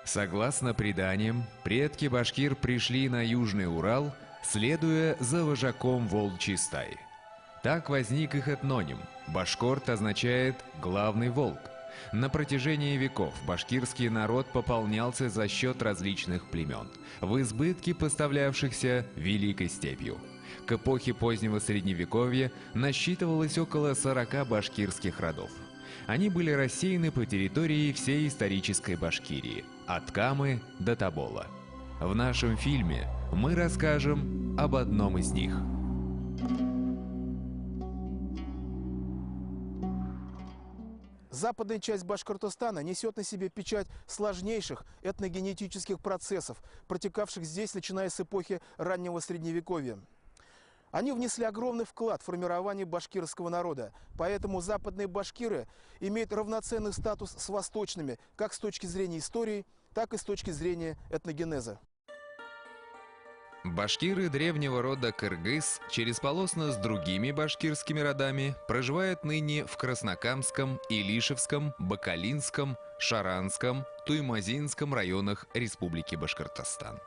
Согласно преданиям, предки башкир пришли на Южный Урал, следуя за вожаком волчьей стаи. Так возник их этноним. Башкорт означает «главный волк». На протяжении веков башкирский народ пополнялся за счет различных племен, в избытке поставлявшихся Великой степью. К эпохе позднего Средневековья насчитывалось около 40 башкирских родов. Они были рассеяны по территории всей исторической Башкирии, от Камы до Тобола. В нашем фильме мы расскажем об одном из них. Западная часть Башкортостана несет на себе печать сложнейших этногенетических процессов, протекавших здесь, начиная с эпохи раннего Средневековья. Они внесли огромный вклад в формирование башкирского народа, поэтому западные башкиры имеют равноценный статус с восточными, как с точки зрения истории, так и с точки зрения этногенеза. Башкиры древнего рода кыргыз чересполосно с другими башкирскими родами проживают ныне в Краснокамском, Илишевском, Бакалинском, Шаранском, Туймазинском районах Республики Башкортостан.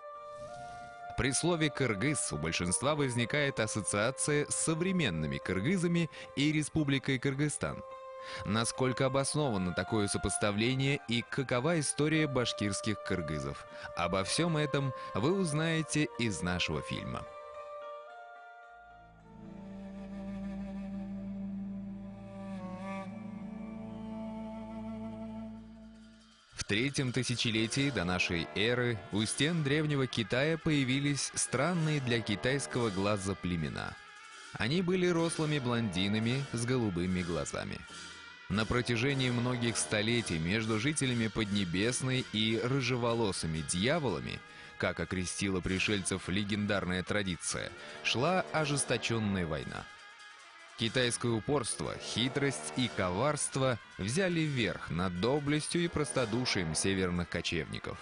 При слове «кыргыз» у большинства возникает ассоциация с современными кыргызами и Республикой Кыргызстан. Насколько обосновано такое сопоставление и какова история башкирских кыргызов? Обо всем этом вы узнаете из нашего фильма. В третьем тысячелетии до нашей эры у стен древнего Китая появились странные для китайского глаза племена. Они были рослыми блондинами с голубыми глазами. На протяжении многих столетий между жителями Поднебесной и рыжеволосыми дьяволами, как окрестила пришельцев легендарная традиция, шла ожесточенная война. Китайское упорство, хитрость и коварство взяли верх над доблестью и простодушием северных кочевников.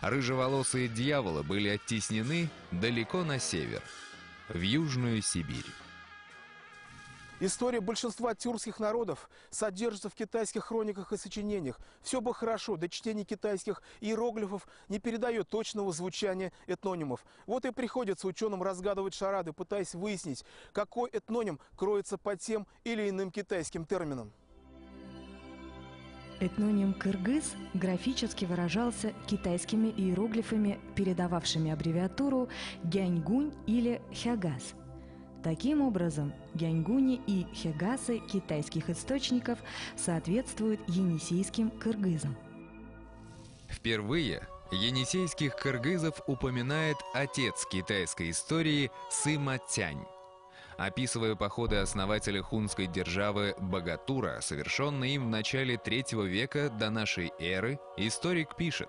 Рыжеволосые дьяволы были оттеснены далеко на север, в Южную Сибирь. История большинства тюркских народов содержится в китайских хрониках и сочинениях. Все бы хорошо, да чтение китайских иероглифов не передает точного звучания этнонимов. Вот и приходится ученым разгадывать шарады, пытаясь выяснить, какой этноним кроется под тем или иным китайским термином. Этноним «кыргыз» графически выражался китайскими иероглифами, передававшими аббревиатуру «гяньгунь» или «хягас». Таким образом, гяньгуни и хягасы китайских источников соответствуют енисейским кыргызам. Впервые енисейских кыргызов упоминает отец китайской истории Сыма Тянь. Описывая походы основателя хунской державы Богатура, совершенные им в начале III века до нашей эры, историк пишет: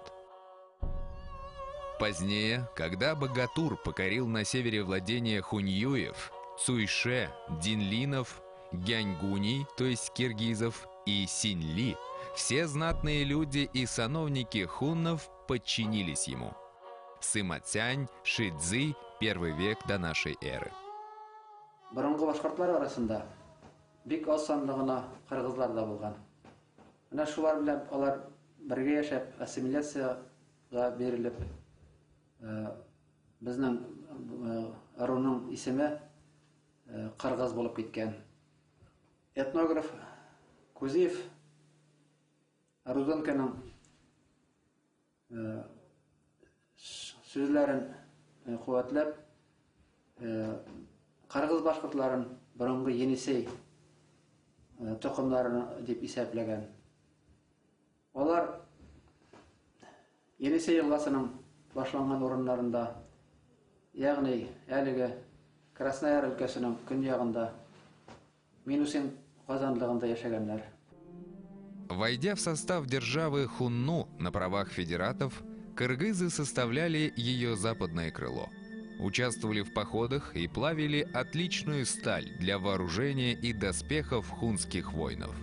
позднее, когда Богатур покорил на севере владения хуньюев, Цуйше, Динлинов, Гяньгуней, то есть киргизов, и Синьли, все знатные люди и сановники хуннов подчинились ему. Сыма Тянь, Шидзи, 1 век до нашей эры. Бұрынғы башқұртлар арасында бик аз санлығына қырғызлар да болған. Мына шулар белән алар бергә яшәп, ассимиляцияга берилеп, безнең аруның исеме Кыргыз булып киткән. Этнограф Кузиев Руденконың сүзләрен куәтләп, Кыргыз башкортларын борынгы Енисей токымларын дип исәпләгән. Алар Енисей елгасының башланган урыннарында, ягъни әлеге Краснояр өлкәсенең көньягында, Минусин казанлыгында яшәгәннәр. Войдя в состав державы Хунну на правах федератов, кыргызы составляли ее западное крыло. Участвовали в походах и плавили отличную сталь для вооружения и доспехов хунских воинов.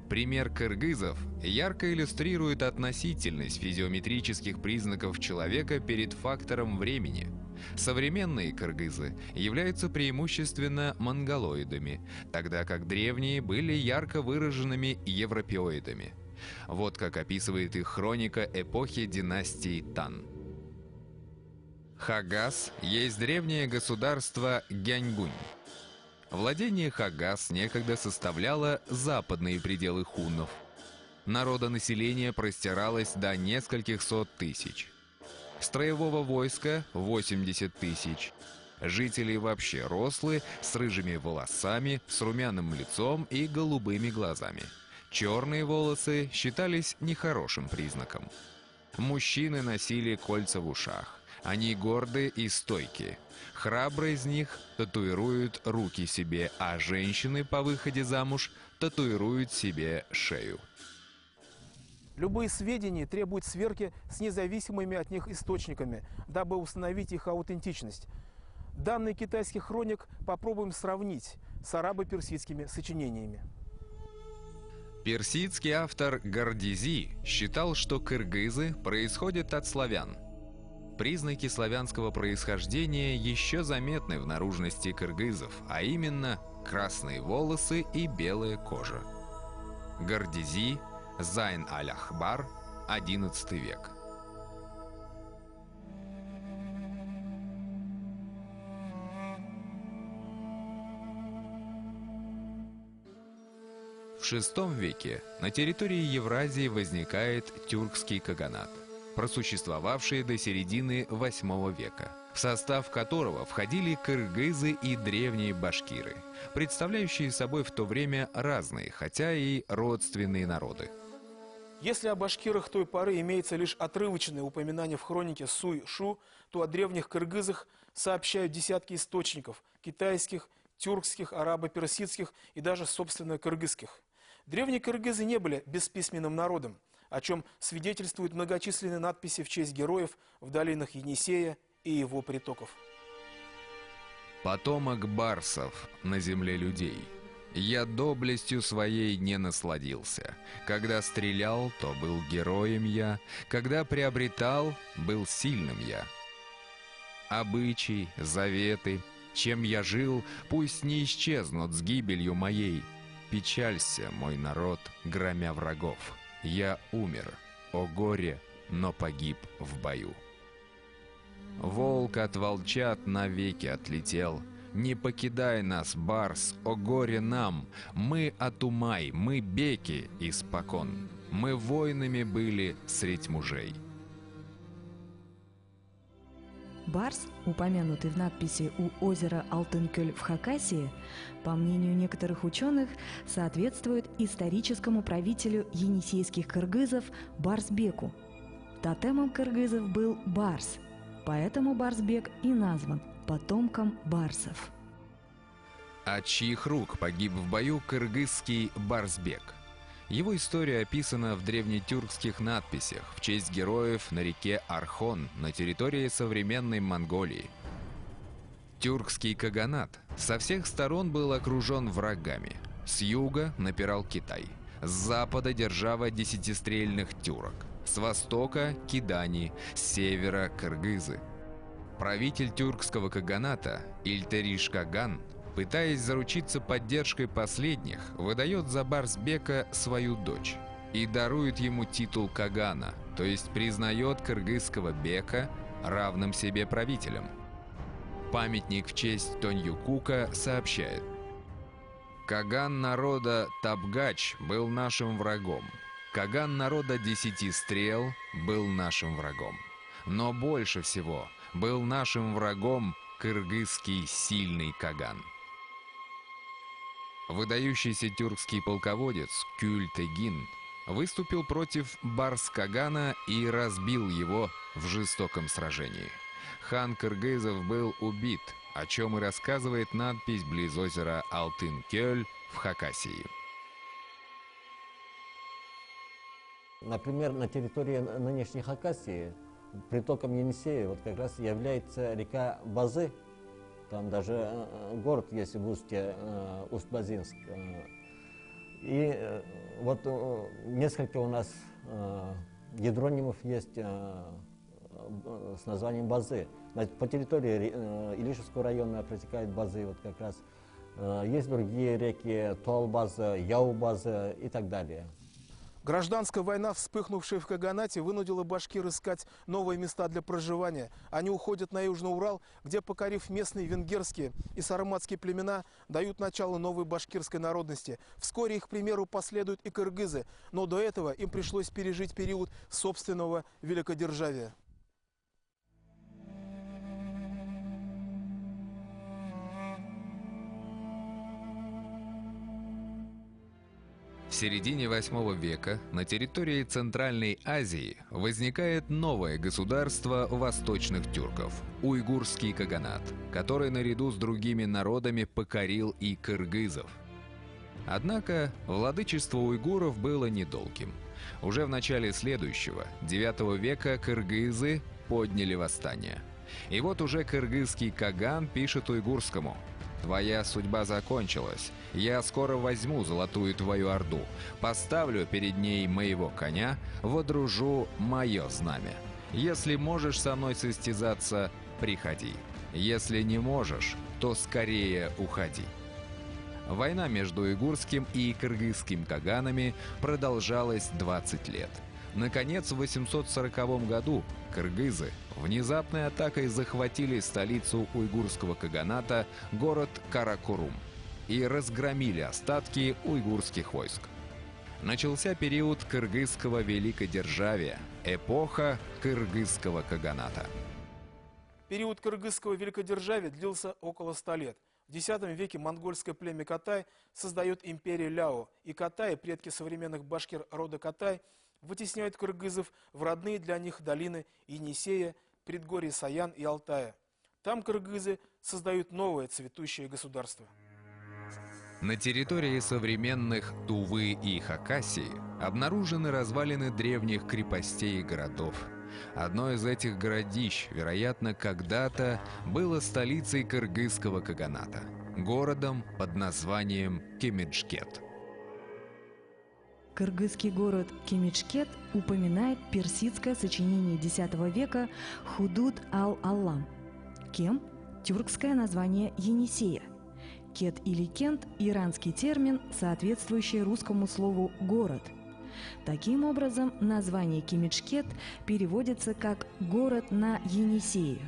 Пример кыргызов ярко иллюстрирует относительность физиометрических признаков человека перед фактором времени. Современные кыргызы являются преимущественно монголоидами, тогда как древние были ярко выраженными европеоидами. Вот как описывает их хроника эпохи династии Тан. Хагас есть древнее государство Гяньгунь. Владение Хагас некогда составляло западные пределы хуннов. Народонаселение простиралось до нескольких сот тысяч. Строевого войска 80 тысяч. Жители вообще рослые, с рыжими волосами, с румяным лицом и голубыми глазами. Черные волосы считались нехорошим признаком. Мужчины носили кольца в ушах. Они горды и стойкие. Храбрые из них татуируют руки себе, а женщины по выходе замуж татуируют себе шею. Любые сведения требуют сверки с независимыми от них источниками, дабы установить их аутентичность. Данные китайских хроник попробуем сравнить с арабо-персидскими сочинениями. Персидский автор Гордизи считал, что кыргызы происходят от славян. Признаки славянского происхождения еще заметны в наружности кыргызов, а именно красные волосы и белая кожа. Гордизи, Зайн аль-Ахбар, XI век. В VI веке на территории Евразии возникает тюркский каганат, просуществовавший до середины VIII века, в состав которого входили кыргызы и древние башкиры, представляющие собой в то время разные, хотя и родственные народы. Если о башкирах той поры имеется лишь отрывочное упоминание в хронике Суй-Шу, то о древних кыргызах сообщают десятки источников – китайских, тюркских, арабо-персидских и даже, собственно, кыргызских. Древние кыргызы не были бесписьменным народом, о чем свидетельствуют многочисленные надписи в честь героев в долинах Енисея и его притоков. Потомок барсов на земле людей. Я доблестью своей не насладился. Когда стрелял, то был героем я. Когда приобретал, был сильным я. Обычаи, заветы, чем я жил, пусть не исчезнут с гибелью моей. Печалься, мой народ, громя врагов. Я умер, о горе, но погиб в бою. Волк от волчат навеки отлетел. Не покидай нас, барс, о горе нам. Мы Атумай, мы беки испокон. Мы воинами были средь мужей. Барс, упомянутый в надписи у озера Алтын-Көл в Хакасии, по мнению некоторых ученых, соответствует историческому правителю енисейских кыргызов Барсбеку. Тотемом кыргызов был барс, поэтому Барсбек и назван потомком барсов. От чьих рук погиб в бою кыргызский Барсбек? Его история описана в древнетюркских надписях в честь героев на реке Архон на территории современной Монголии. Тюркский каганат со всех сторон был окружен врагами. С юга напирал Китай, с запада держава десятистрельных тюрок, с востока – кидани, с севера – кыргызы. Правитель тюркского каганата Ильтериш Каган, пытаясь заручиться поддержкой последних, выдает за Барсбека свою дочь и дарует ему титул Кагана, то есть признает кыргызского бека равным себе правителем. Памятник в честь Тоньюкука сообщает: «Каган народа Табгач был нашим врагом. Каган народа 10 стрел был нашим врагом. Но больше всего был нашим врагом кыргызский сильный Каган». Выдающийся тюркский полководец Кюль-Тегин выступил против Барс-Кагана и разбил его в жестоком сражении. Хан кыргызов был убит, о чем и рассказывает надпись близ озера Алтын-Көл в Хакасии. Например, на территории нынешней Хакасии притоком Енисея вот как раз является река Базы. Там даже город есть в устье, Усть-Базинск. И вот несколько у нас гидронимов есть с названием Базы. По территории Илишевского района протекает Базы, вот как раз. Есть другие реки, Туал-База, Яу-База и так далее. Гражданская война, вспыхнувшая в Каганате, вынудила башкир искать новые места для проживания. Они уходят на Южный Урал, где, покорив местные венгерские и сарматские племена, дают начало новой башкирской народности. Вскоре их примеру последуют и кыргызы, но до этого им пришлось пережить период собственного великодержавия. В середине VIII века на территории Центральной Азии возникает новое государство восточных тюрков – уйгурский каганат, который наряду с другими народами покорил и кыргызов. Однако владычество уйгуров было недолгим. Уже в начале следующего, IX века, кыргызы подняли восстание. И вот уже кыргызский каган пишет уйгурскому: «Твоя судьба закончилась. Я скоро возьму золотую твою орду, поставлю перед ней моего коня, водружу мое знамя. Если можешь со мной состязаться, приходи. Если не можешь, то скорее уходи». Война между уйгурским и кыргызским каганами продолжалась 20 лет. Наконец, в 840 году кыргызы внезапной атакой захватили столицу уйгурского каганата, город Каракорум, и разгромили остатки уйгурских войск. Начался период кыргызского великодержавия, эпоха кыргызского каганата. Период кыргызского великодержавия длился около 100 лет. В X веке монгольское племя Катай создает империю Ляо, и Катаи, предки современных башкир рода Катай, вытесняют кыргызов в родные для них долины Енисея, предгорья Саян и Алтая. Там кыргызы создают новое цветущее государство. На территории современных Тувы и Хакасии обнаружены развалины древних крепостей и городов. Одно из этих городищ, вероятно, когда-то было столицей кыргызского каганата, городом под названием Кемичкет. Кыргызский город Кемичкет упоминает персидское сочинение X века Худуд ал-Аллам. Кем – тюркское название Енисея. Кет или Кент – иранский термин, соответствующий русскому слову «город». Таким образом, название Кемичкет переводится как «город на Енисее».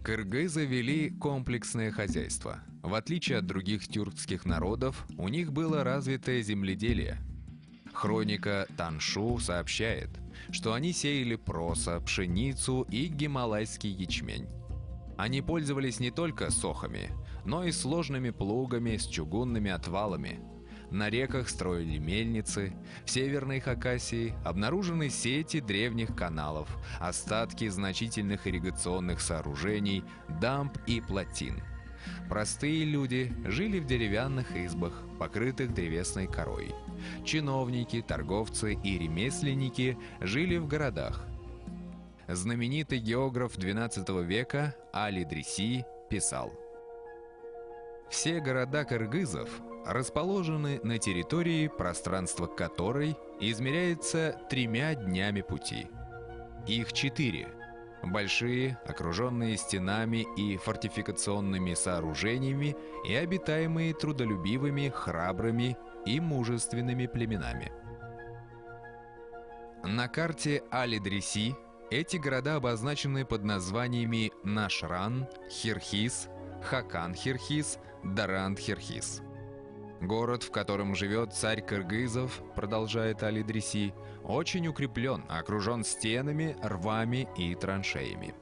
Кыргызы вели комплексное хозяйство. В отличие от других тюркских народов, у них было развитое земледелие. Хроника Таншу сообщает, что они сеяли проса, пшеницу и гималайский ячмень. Они пользовались не только сохами, но и сложными плугами с чугунными отвалами. На реках строили мельницы, в Северной Хакасии обнаружены сети древних каналов, остатки значительных ирригационных сооружений, дамб и плотин. Простые люди жили в деревянных избах, покрытых древесной корой. Чиновники, торговцы и ремесленники жили в городах. Знаменитый географ XII века Али-Дриси писал: «Все города кыргызов расположены на территории, пространство которой измеряется 3 днями пути. Их 4. Большие, окруженные стенами и фортификационными сооружениями и обитаемые трудолюбивыми, храбрыми и мужественными племенами». На карте Али-Дриси эти города обозначены под названиями Нашран, Хирхис, Хакан-Хирхис, Даранд-Хирхис. Город, в котором живет царь кыргызов, продолжает Али-Дриси, очень укреплен, окружен стенами, рвами и траншеями.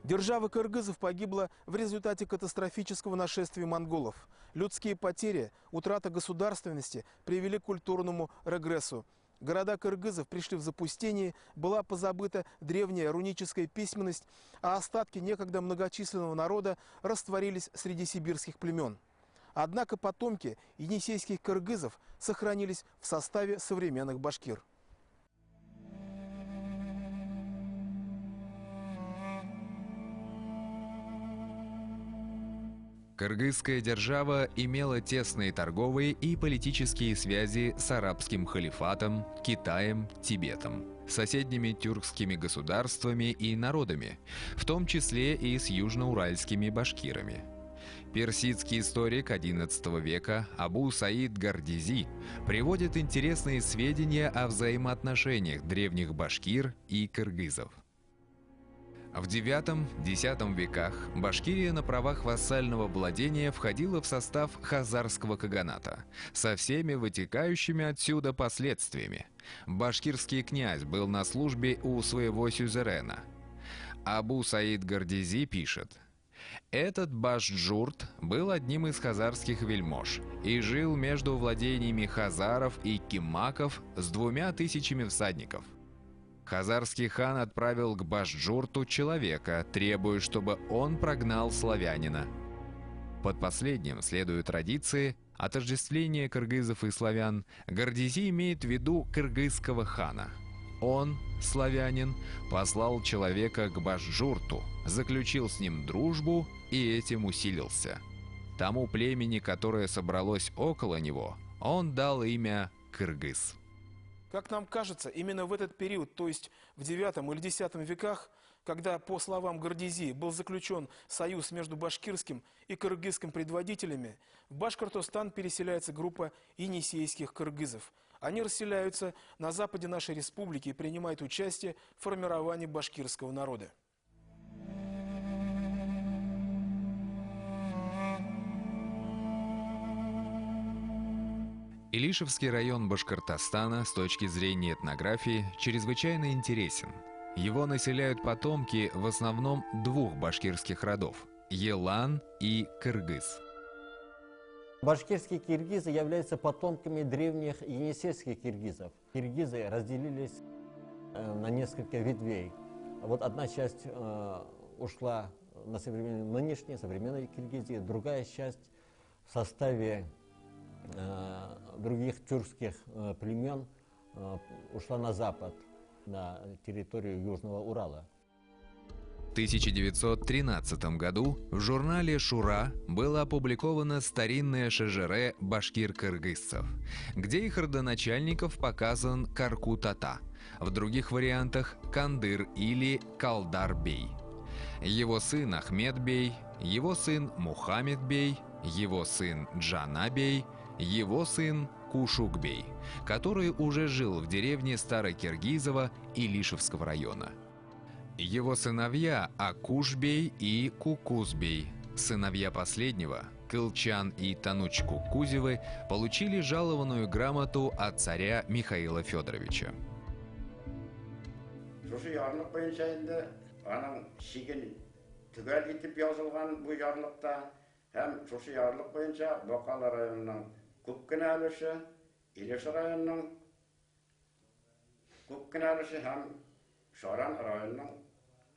Держава кыргызов погибла в результате катастрофического нашествия монголов. Людские потери, утрата государственности привели к культурному регрессу. Города кыргызов пришли в запустение, была позабыта древняя руническая письменность, а остатки некогда многочисленного народа растворились среди сибирских племен. Однако потомки енисейских кыргызов сохранились в составе современных башкир. Кыргызская держава имела тесные торговые и политические связи с арабским халифатом, Китаем, Тибетом, соседними тюркскими государствами и народами, в том числе и с южноуральскими башкирами. Персидский историк XI века Абу Саид Гордизи приводит интересные сведения о взаимоотношениях древних башкир и кыргызов. В IX-X веках Башкирия на правах вассального владения входила в состав хазарского каганата со всеми вытекающими отсюда последствиями. Башкирский князь был на службе у своего сюзерена. Абу Саид Гордизи пишет: «Этот Башджурт был одним из хазарских вельмож и жил между владениями хазаров и кимаков с 2000 всадников. Хазарский хан отправил к Башджурту человека, требуя, чтобы он прогнал славянина. Под последним следует традиции отождествления кыргызов и славян. Гордизи имеет в виду кыргызского хана. Он, славянин, послал человека к Башджурту, заключил с ним дружбу и этим усилился. Тому племени, которое собралось около него, он дал имя Кыргыз». Как нам кажется, именно в этот период, то есть в IX или X веках, когда, по словам Гордизи, был заключен союз между башкирским и кыргызским предводителями, в Башкортостан переселяется группа енисейских кыргызов. Они расселяются на западе нашей республики и принимают участие в формировании башкирского народа. Илишевский район Башкортостана с точки зрения этнографии чрезвычайно интересен. Его населяют потомки в основном двух башкирских родов – Елан и Кыргыз. Башкирские киргизы являются потомками древних енисейских киргизов. Киргизы разделились на несколько ветвей. Вот одна часть ушла на нынешние современные Киргизии, другая часть в составе других тюркских племен ушла на запад, на территорию Южного Урала. В 1913 году в журнале «Шура» было опубликовано старинное шежере башкир-кыргызцев, где их родоначальников показан Карку-Тата, в других вариантах Кандыр или Калдар-бей. Его сын Ахмед-бей, его сын Мухаммед-бей, его сын Джана-бей, его сын Кушук-бей, который уже жил в деревне Старокиргизово Илишевского района. Его сыновья Акуш-бей и Кукуз-бей, сыновья последнего, Кылчан и Тануч Кукузевы, получили жалованную грамоту от царя Михаила Федоровича.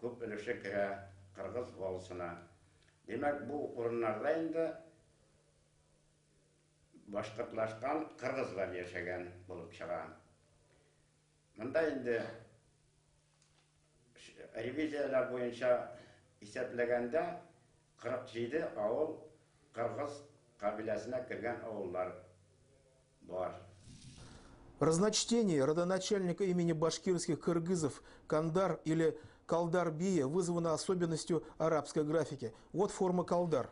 Көп өлеше кіре қырғыз болсына. Демек, бұл орынларда енді башқұртлашқан қырғызлар ешеген болып шыға. Мұнда енді ревизиялар бойынша есептегенде 47 ауыл қырғыз қабилесіне кірген ауылдар бар. Разночтение родоначальника имени башкирских кыргызов Кандар или Калдар-бия вызвано особенностью арабской графики. Вот форма Калдар.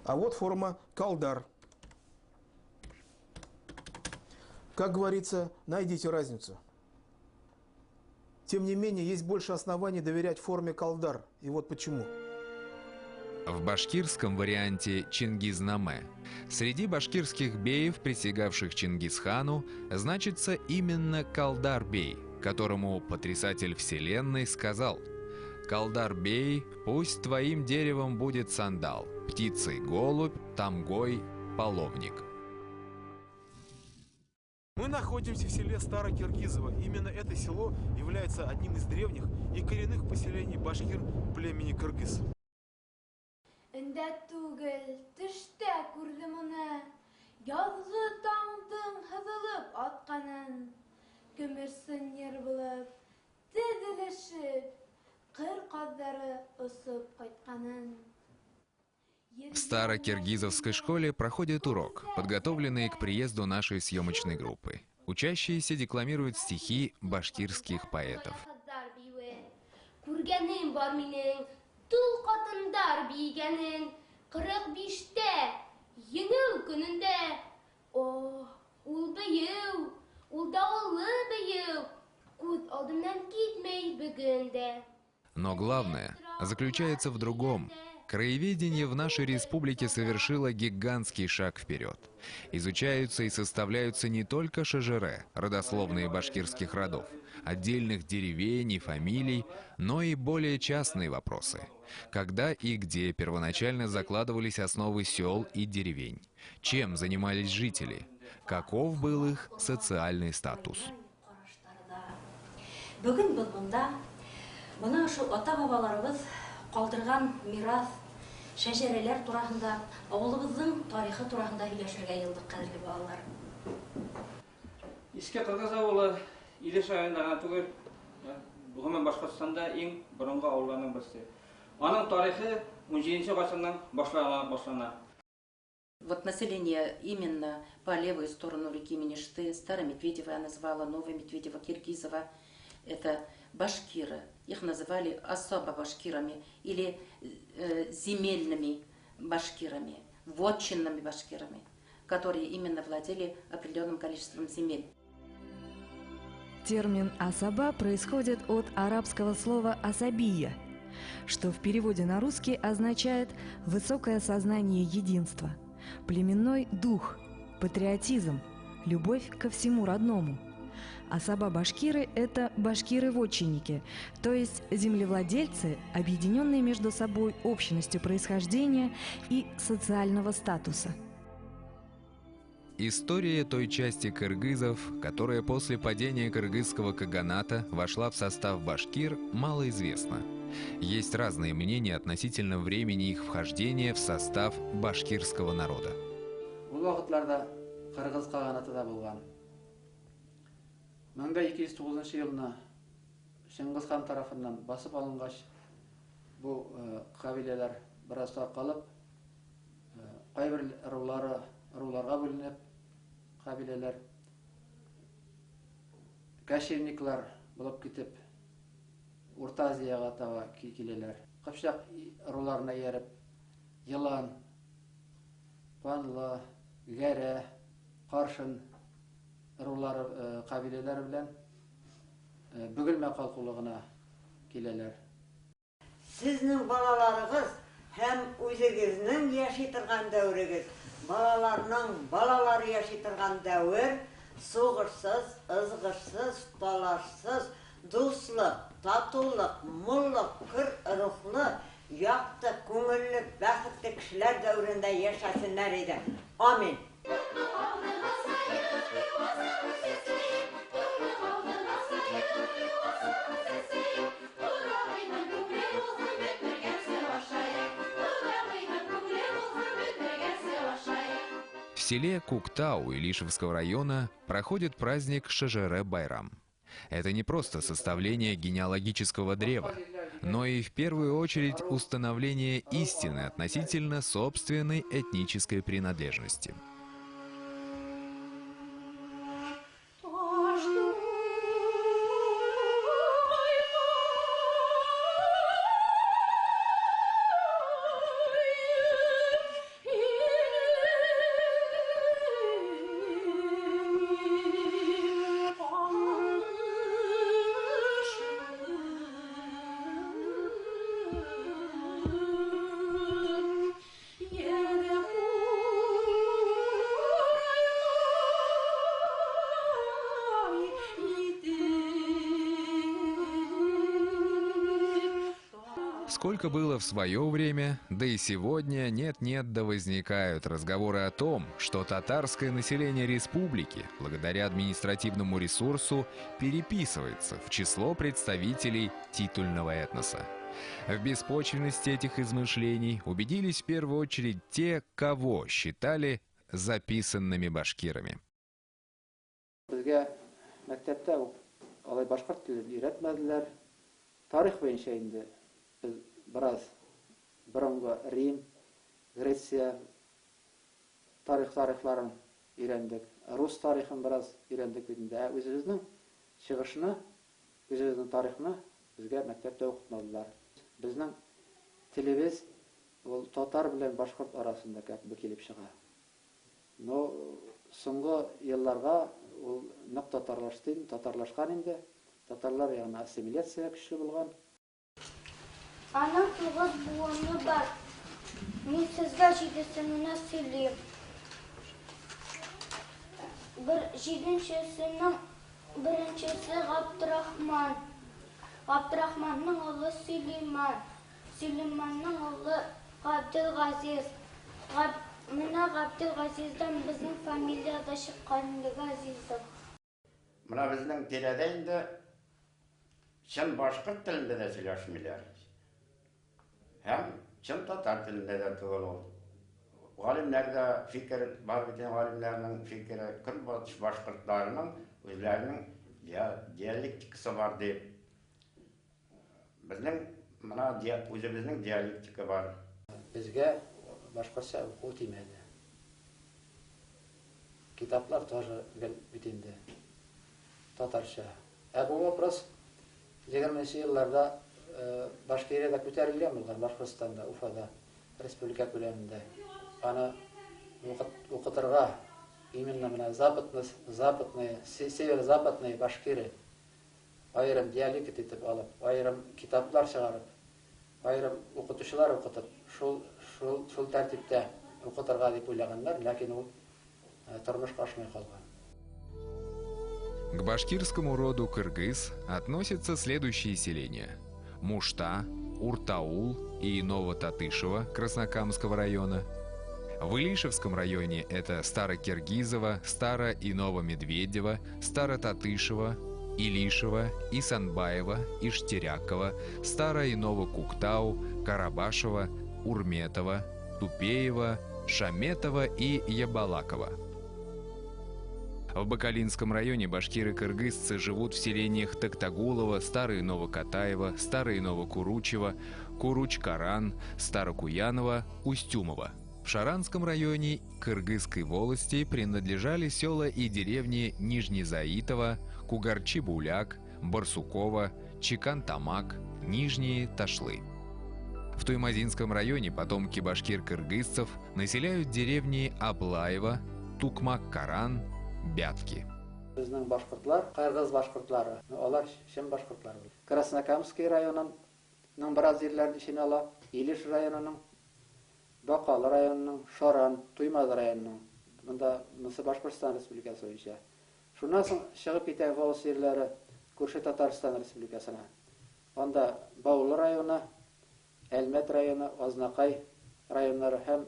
А вот форма Калдар. Как говорится, найдите разницу. Тем не менее, есть больше оснований доверять форме Калдар. И вот почему. В башкирском варианте Чингизнаме среди башкирских беев, присягавших Чингисхану, значится именно Калдар-бей, которому потрясатель вселенной сказал: «Калдар-бей, пусть твоим деревом будет сандал, птицей голубь, тамгой половник». Мы находимся в селе Старокиргизово. Именно это село является одним из древних и коренных поселений башкир племени кыргыз. Індәт түгел, түштә күрдем уны, язгы таңдың һыҙылып атҡанын, көмөрсөн ер булып, теҙелешеп, ҡыр ҡаҙҙары осоп ҡайтҡанын. В Старокиргизовской школе проходит урок, подготовленный к приезду нашей съемочной группы. Учащиеся декламируют стихи башкирских поэтов. Тул қатындар бейгенін 45-те, еңіл күнінде. О, ул бейеу, ул дауылы бейеу, көз алдымнан кетмей бүгінде. Но главное заключается в другом. Краеведение в нашей республике совершило гигантский шаг вперед. Изучаются и составляются не только шежере, родословные башкирских родов, отдельных деревень и фамилий, но и более частные вопросы. Когда и где первоначально закладывались основы сел и деревень? Чем занимались жители? Каков был их социальный статус? Бүгін біз бұнда мұны ата-бабаларыбыз қалдырған мирас, шәжәрелер турасында, ауылыбыздың тарихы турасында сөйләшергә йылдык, кадерле балалар. Иске Кыргыз авылы Илеш айында түгел, Гомон Башкортстанда иң борынгы авылларның берсе. Аның тарихы 17 гасырдан башлана. Вот население именно по левую сторону реки Менешты, Старомедведево я назвала, Новомедведево, Киргизово, это башкиры. Их называли особо башкирами или земельными башкирами, вотчинными башкирами, которые именно владели определенным количеством земель. Термин «асаба» происходит от арабского слова «асабия», что в переводе на русский означает «высокое сознание единства», «племенной дух», «патриотизм», «любовь ко всему родному». Асаба-башкиры – это башкиры-вотчинники, то есть землевладельцы, объединенные между собой общностью происхождения и социального статуса. История той части кыргызов, которая после падения кыргызского каганата вошла в состав башкир, мало известна. Есть разные мнения относительно времени их вхождения в состав башкирского народа. Маңда 209 жылына Шыңғыс хан тарафынан басып алынғаш, бұл қабилелер біраз тарқалып, қайбір руларға бөлініп, қабилелер кәшерниклар болып кетіп, Орта Азияға таба келелер. Қыпшақ руларына еріп, Йылан, Панлы, Гәрә, Қаршын рулары қабилелер білән Бөгелмә қалқулығына келелер. Сізнің балаларығыз һәм өзігізнің яши тұрған дәуірігіз, балаларының балалары яши тұрған дәуір соғырсыз, ызғырсыз, талашсыз, дуслық, татулық, мұллық, күр рухлы, яқты, көңіллі, бәхітті кішілер дәуірінде яшасындар еді. Амин. В селе Куктау Илишевского района проходит праздник Шежере-Байрам. Это не просто составление генеалогического древа, но и в первую очередь установление истины относительно собственной этнической принадлежности. Сколько было в свое время, да и сегодня нет-нет да возникают разговоры о том, что татарское население республики, благодаря административному ресурсу, переписывается в число представителей титульного этноса. В беспочвенности этих измышлений убедились в первую очередь те, кого считали записанными башкирами. Біраз бұрынғы Рим, Греция тарихларын үйрендік. Рус тарихын біраз үйрендік бетінде. Өзіміздің шығышыны, өзіміздің тарихыны бізге мектепте оқытмадылар. Біздің Телебез ол татар белән башкорт арасында как бы килеп чыга. Но соңгы елларга ул нык татарлашкан инде. Татарлар ягына ассимиляция көчле булган. Аның 9 буыны бар. Мин сезгә 7-сенә сөйлим. 7-сенең беренчесе Габдрахман. Габдрахманның улы Сөлейман. Сөлейманның улы Габделгазиз. Менә Габделгазиздан безнең фамилияда чыккан Газизов. Менә безнең тирәдә инде чын башкорт телендә дә сөйләшмиләр. Һәм чын татар телендә дә түгел ул. Галимнәр дә фикер бар бит, галимнәрнең фикере көнбатыш башкортларының үзләренең диалектикасы бар дип. Безнең менә үзебезнең диалектика бар. Безгә башкортча уку тимәде. Китаплар тоже бит инде татарча. Бу вопрос 20-нче елларда Башкириядә күтәрелгән булган, Башкортстанда, Уфада, республика күләмендә. Аны укытырга именно менә западный, северо-западный башкири айрым диалект итеп алып, айрым китаплар чыгарып, айрым укытучылар укытып, шул тәртиптә укытырга дип уйлаганнар, ләкин ул тормышка ашмый калган. К башкирскому роду кыргыз относятся следующие селения: Мушта, Уртаул и Новотатышево Краснокамского района. В Илишевском районе это Старокиргизово, Старо- и Новомедведево, Старотатышево, Илишево, Исанбаево, Иштиряково, Старо- и Новокуктау, Карабашево, Урметово, Тупеево, Шаметово и Ябалаково. В Бакалинском районе башкиры-кыргызцы живут в селениях Токтагулово, Старое Новокатаево, Старое Новокуручево, Куруч-Каран, Старокуяново, Устюмово. В Шаранском районе Кыргызской волости принадлежали села и деревни Нижнезаитово, Кугарчи-Буляк, Барсуково, Чикан-Тамак, Нижние Ташлы. В Туймазинском районе потомки башкир-кыргызцев населяют деревни Аблаево, Тукмак-Каран, Бятки. Безнең башкортлар, кыргыз башкортлары, алар чын башкортлар. Краснокамский районының бераз җирләрен иченә ала, Илеш районының, Бакалы районының, Шаран, Туймаз районының. Монда Мысы Башкортстан Республикасы буенча. Шуннан соң чыгып китә Волос җирләре күрше Татарстан Республикасына. Анда Баулы районы, Әлмәт районы, Азнакай районнары һәм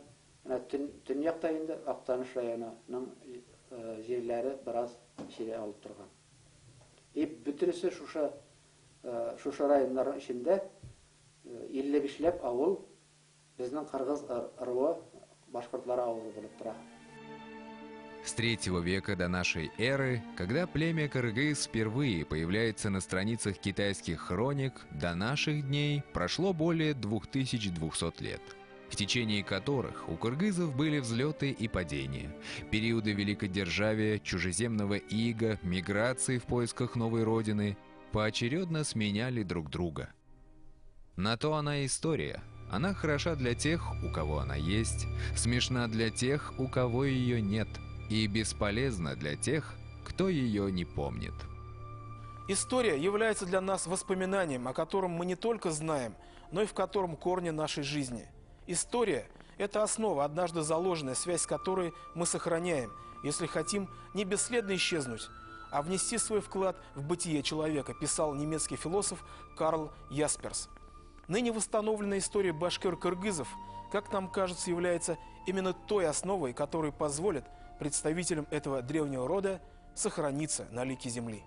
төньякта инде Актаныш районының җирләре бераз чире алып торган. Бөтенесе шушы районнар içinde 55ләп авыл безнең кыргыз ыры башкортлары авылы булып тора. С 3 века до нашей эры, когда племя кыргыз впервые появляется на страницах китайских хроник, до наших дней прошло более 2200 лет, в течение которых у кыргызов были взлеты и падения, периоды великодержавия, чужеземного ига, миграции в поисках новой родины, поочередно сменяли друг друга. На то она история. Она хороша для тех, у кого она есть, смешна для тех, у кого ее нет, и бесполезна для тех, кто ее не помнит. История является для нас воспоминанием, о котором мы не только знаем, но и в котором корни нашей жизни. История – это основа, однажды заложенная, связь с которой мы сохраняем, если хотим не бесследно исчезнуть, а внести свой вклад в бытие человека, писал немецкий философ Карл Ясперс. Ныне восстановленная история башкир-кыргызов, как нам кажется, является именно той основой, которая позволит представителям этого древнего рода сохраниться на лике земли.